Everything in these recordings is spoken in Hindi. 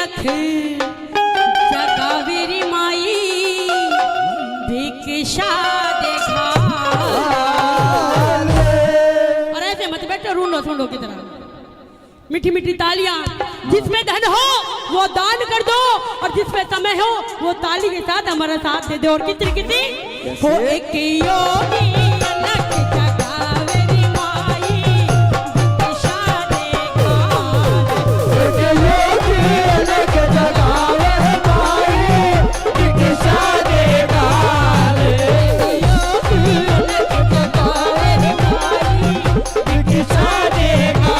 अलख जगावेरी माई भिक्षा देखा। और ऐसे मत बैठो रूंडो सूंडो की तरह। मीठी मीठी तालियां, जिसमें धन हो वो दान कर दो और जिसमें समय हो वो ताली के साथ हमारा साथ दे दो। और कितनी कितनी हो एक योगी अलख जगावेरी माई भिक्षा देखा। एक योगी अलख जगावेरी माई भिक्षा देखा। योगी अलख जगावेरी माई भिक्षा देखा।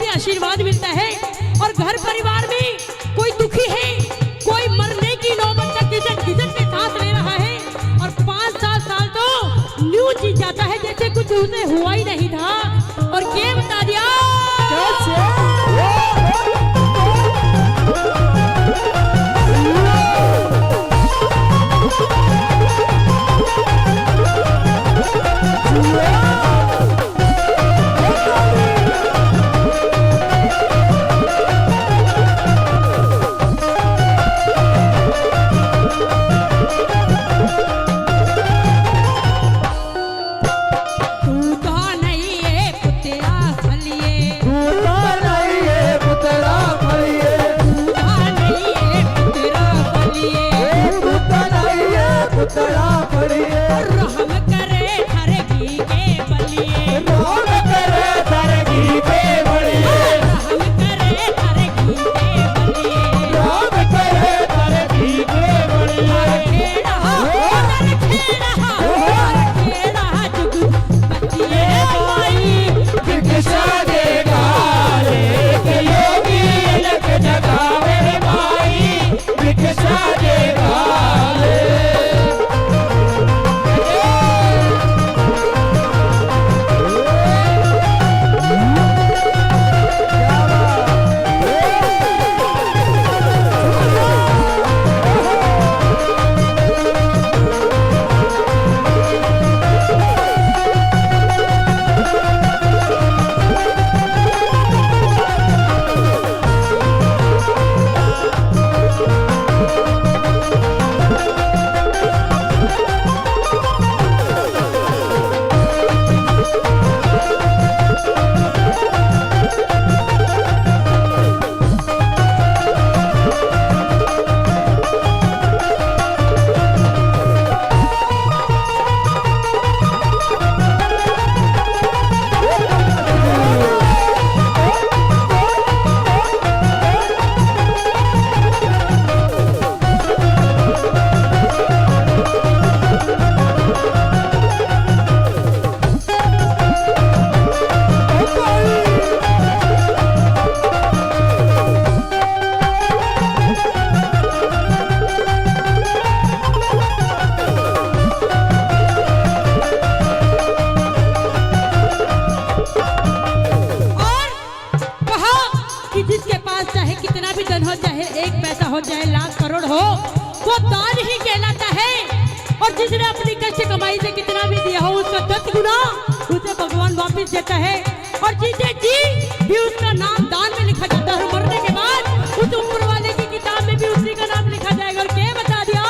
आशीर्वाद मिलता है। और घर परिवार में कोई दुखी है, कोई मरने की नौबत तक किचन के साथ ले रहा है और 5-7 साल तो न्यू जी जाता है जैसे कुछ उसे हुआ ही नहीं था। और क्या बता दिया हो, चाहे 1 पैसा हो, चाहे लाख करोड़ हो, वो दान ही कहलाता है। और जिसने अपनी कष्ट कमाई से कितना भी दिया हो उसका 10 गुना उसे भगवान वापस देता है। और जीते जी भी उसका नाम दान में लिखा जाता है और मरने के बाद उस ऊपर वाले की किताब में भी उसी का नाम लिखा जाएगा। और क्या बता दिया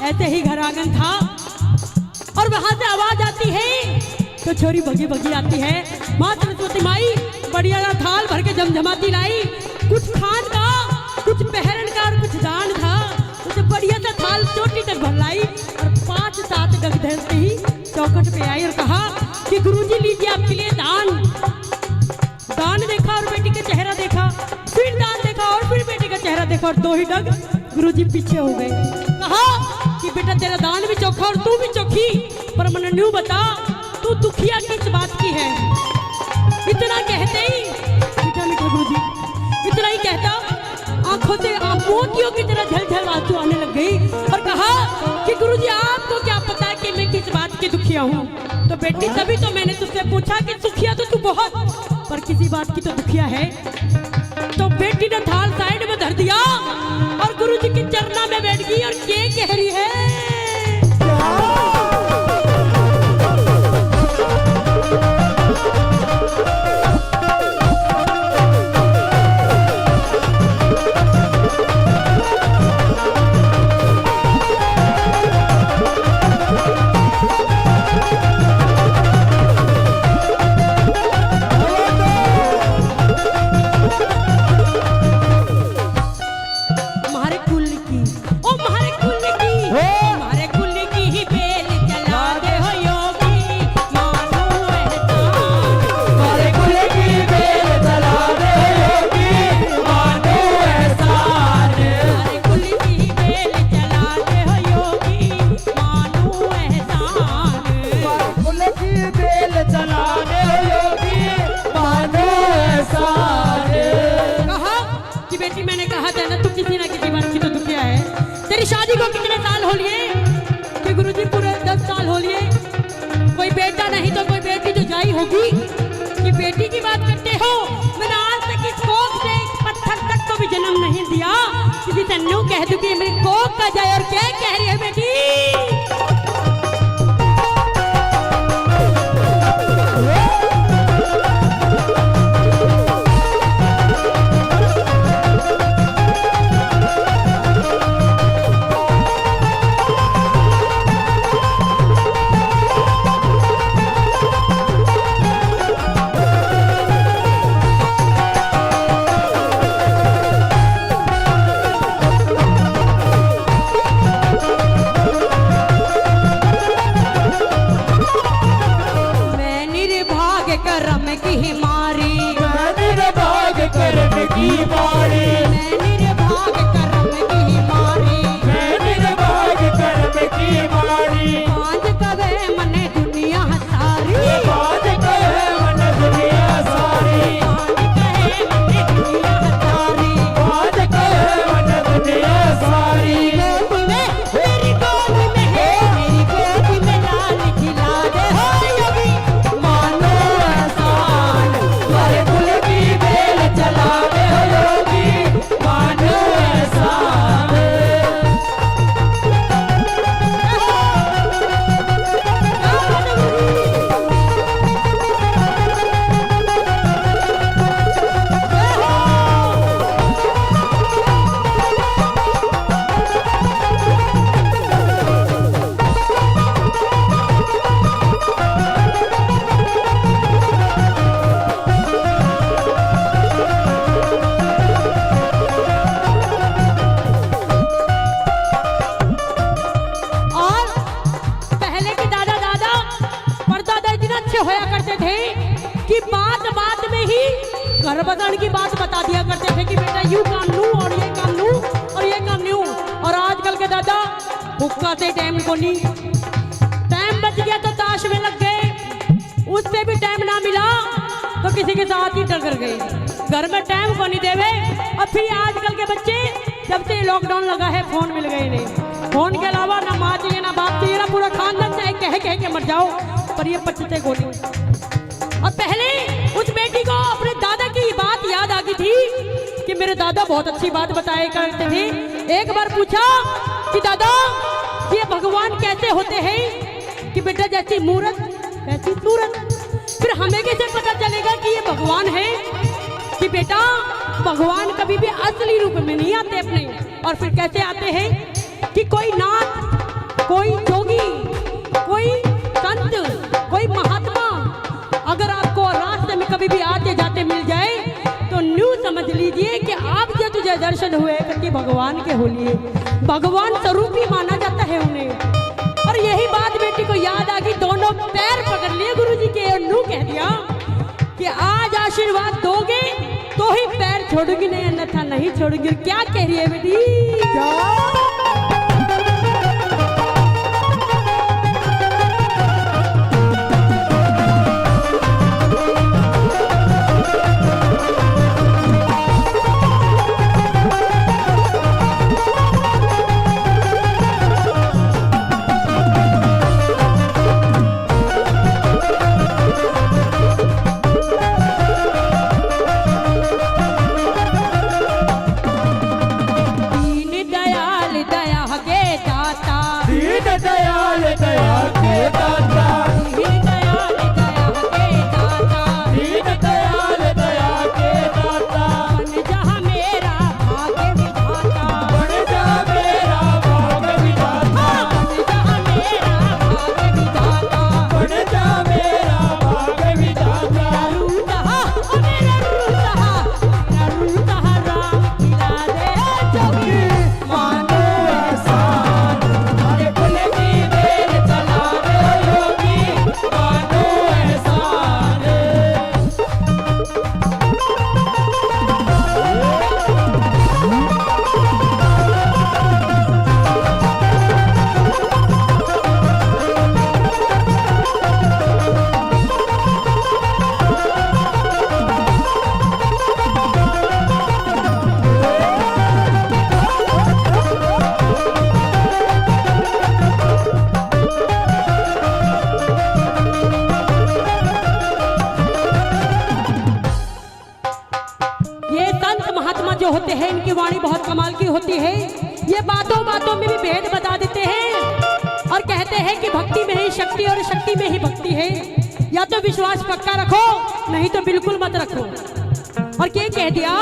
ऐसे ही घर आंगन था और वहां से आवाज आती है तो छोरी भगी भगी आती है। माँ सरस्वती माई बढ़िया थाल भर के जमजमाती लाई, कुछ खान का कुछ पहरन का और कुछ दान था। उसे बढ़िया सा थाल चोटी तक भर लाई और 5-7 डग धरते ही चौखट पे आई और कहा कि गुरुजी लीजिए आपके लिए दान। दान देखा और बेटी का चेहरा देखा, फिर दान देखा और फिर बेटी का चेहरा देखा और 2 ही डग गुरुजी पीछे हो गए। कहा कि बेटा तेरा दान भी चोखा और तू भी चोखी, पर मैंने न्यू बता तू दुखिया किस बात की है। इतना कहते ही मीठा मीठा गुरुजी इतना ही कहता आंखों से मोतियों की तरह झलझल आंसू आने लग गई और कहा कि गुरुजी आपको क्या पता कि मैं किस बात की दुखिया हूँ। तो बेटी तभी तो मैंने तुझसे पूछा कि दुखिया तो तू बहुत, पर किसी बात की तो दुखिया है। तो बेटी ने थाल साइड में धर दिया और गुरुजी के चरणों में बैठ गई और ये कह रही है शादी को कितने साल हो लिए कि गुरुजी पूरे 10 साल हो लिए, कोई बेटा नहीं तो कोई बेटी जो जाई होगी कि बेटी की बात करते हो। मैंने आज तक इस कोख से एक पत्थर तक को भी जन्म नहीं दिया, किसी से न्यू कह दूं कि मेरी कोख का जाए। और क्या कह रही है बेटी दुनिया घर बसाने की बात बता दिया करते थे कि बेटा यूं काम लूं और ये काम लूं और ये काम लूं। और आजकल के दादा हुक्का से टाइम को नहीं, टाइम बच गया तो ताश में लग गए, उससे भी टाइम ना मिला तो किसी के साथ ही टक्कर गए। घर में टाइम को नहीं देवे। और फिर आजकल के बच्चे जब से लॉकडाउन लगा है फोन मिल गए इन्हें, फोन के अलावा ना माँ चाहिए ना बाप चाहिए ना पूरा खानदान चाहे कह के मर जाओ पर ये पचते को नहीं। और पहले उस बेटी को अपने दादा की बात याद आ गई थी कि मेरे दादा बहुत अच्छी बात बताया करते थे। एक बार पूछा कि दादा ये भगवान कैसे होते हैं? कि बेटा जैसी मूरत वैसी सूरत। फिर हमें कैसे पता चलेगा कि ये भगवान है? कि बेटा भगवान कभी भी असली रूप में नहीं आते अपने। और फिर कैसे आते हैं? कि कोई नाथ, कोई जोगी, कोई संत, कोई महात्मा अगर आपको रास्ते में कभी भी आते जाते मिल जाए तो न्यू समझ लीजिए कि आप जो तुझे दर्शन हुए कि भगवान के होलिए, भगवान स्वरूप ही माना जाता है उन्हें। और यही बात बेटी को याद आ गई, दोनों पैर पकड़ लिए गुरुजी के और न्यू कह दिया कि आज आशीर्वाद दोगे तो ही पैर छोड़ूंगी, नहीं अन्यथा नहीं छोड़ूंगी। क्या कह रही है बेटी? होते हैं इनकी वाणी बहुत कमाल की होती है। ये बातों बातों में भी भेद बता देते हैं और कहते हैं कि भक्ति में ही शक्ति और शक्ति में ही भक्ति है। या तो विश्वास पक्का रखो नहीं तो बिल्कुल मत रखो। और क्या कह दिया?